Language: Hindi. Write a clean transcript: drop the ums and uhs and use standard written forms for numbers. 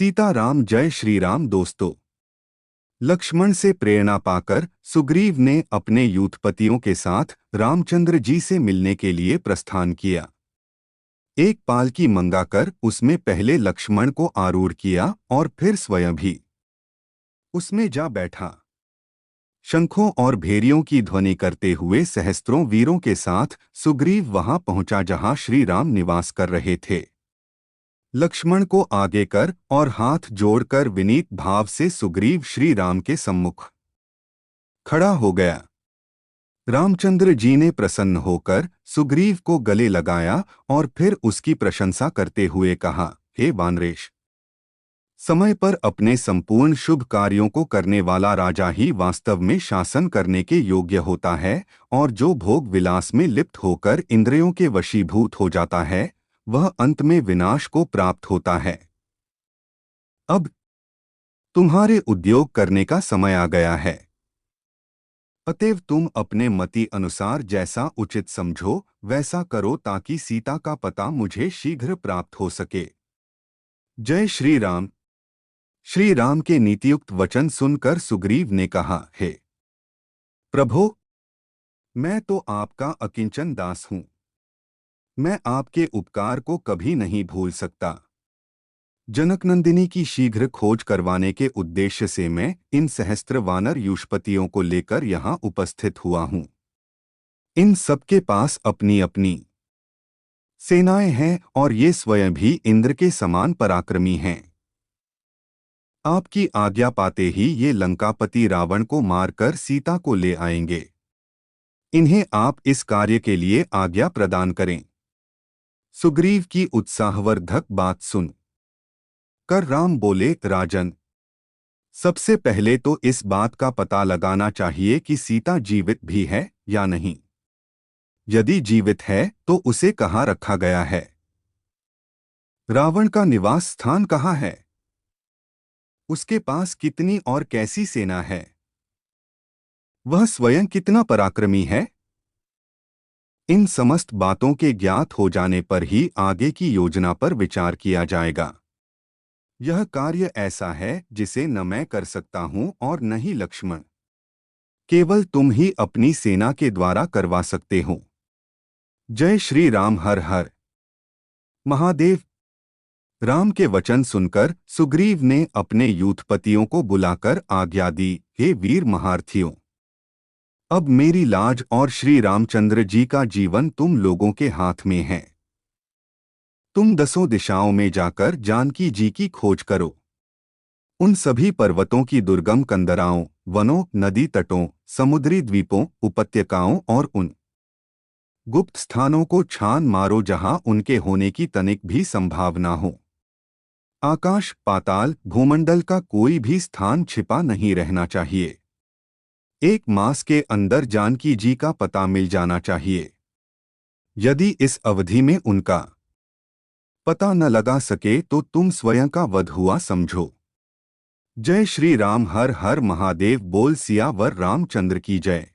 सीताराम जय श्री राम। दोस्तों, लक्ष्मण से प्रेरणा पाकर सुग्रीव ने अपने यूथपतियों के साथ रामचंद्र जी से मिलने के लिए प्रस्थान किया। एक पालकी मंगाकर उसमें पहले लक्ष्मण को आरूढ़ किया और फिर स्वयं भी उसमें जा बैठा। शंखों और भेरियों की ध्वनि करते हुए सहस्त्रों वीरों के साथ सुग्रीव वहां पहुंचा जहां श्री राम निवास कर रहे थे। लक्ष्मण को आगे कर और हाथ जोड़कर विनीत भाव से सुग्रीव श्री राम के सम्मुख खड़ा हो गया। रामचंद्र जी ने प्रसन्न होकर सुग्रीव को गले लगाया और फिर उसकी प्रशंसा करते हुए कहा, हे वानरेश, समय पर अपने संपूर्ण शुभ कार्यों को करने वाला राजा ही वास्तव में शासन करने के योग्य होता है, और जो भोग विलास में लिप्त होकर इंद्रियों के वशीभूत हो जाता है वह अंत में विनाश को प्राप्त होता है। अब तुम्हारे उद्योग करने का समय आ गया है, अतएव तुम अपने मति अनुसार जैसा उचित समझो वैसा करो ताकि सीता का पता मुझे शीघ्र प्राप्त हो सके। जय श्री राम। श्री राम के नीतियुक्त वचन सुनकर सुग्रीव ने कहा, हे प्रभो, मैं तो आपका अकिंचन दास हूं। मैं आपके उपकार को कभी नहीं भूल सकता। जनकनंदिनी की शीघ्र खोज करवाने के उद्देश्य से मैं इन सहस्त्र वानर युष्पतियों को लेकर यहाँ उपस्थित हुआ हूँ। इन सबके पास अपनी अपनी सेनाएं हैं और ये स्वयं भी इंद्र के समान पराक्रमी हैं। आपकी आज्ञा पाते ही ये लंकापति रावण को मारकर सीता को ले आएंगे। इन्हें आप इस कार्य के लिए आज्ञा प्रदान करें। सुग्रीव की उत्साहवर्धक बात सुन कर राम बोले, राजन, सबसे पहले तो इस बात का पता लगाना चाहिए कि सीता जीवित भी है या नहीं। यदि जीवित है तो उसे कहाँ रखा गया है? रावण का निवास स्थान कहाँ है? उसके पास कितनी और कैसी सेना है? वह स्वयं कितना पराक्रमी है? इन समस्त बातों के ज्ञात हो जाने पर ही आगे की योजना पर विचार किया जाएगा। यह कार्य ऐसा है जिसे न मैं कर सकता हूं और न ही लक्ष्मण। केवल तुम ही अपनी सेना के द्वारा करवा सकते हो। जय श्री राम। हर हर महादेव। राम के वचन सुनकर सुग्रीव ने अपने यूथपतियों को बुलाकर आज्ञा दी, हे वीर महारथियों, अब मेरी लाज और श्री रामचंद्र जी का जीवन तुम लोगों के हाथ में है। तुम दसों दिशाओं में जाकर जानकी जी की खोज करो। उन सभी पर्वतों की दुर्गम कंदराओं, वनों, नदी तटों, समुद्री द्वीपों, उपत्यकाओं और उन गुप्त स्थानों को छान मारो जहां उनके होने की तनिक भी संभावना हो। आकाश, पाताल, भूमंडल का कोई भी स्थान छिपा नहीं रहना चाहिए। 1 मास के अंदर जानकी जी का पता मिल जाना चाहिए। यदि इस अवधि में उनका पता न लगा सके तो तुम स्वयं का वध हुआ समझो। जय श्री राम। हर हर महादेव। बोल सियावर रामचंद्र की जय।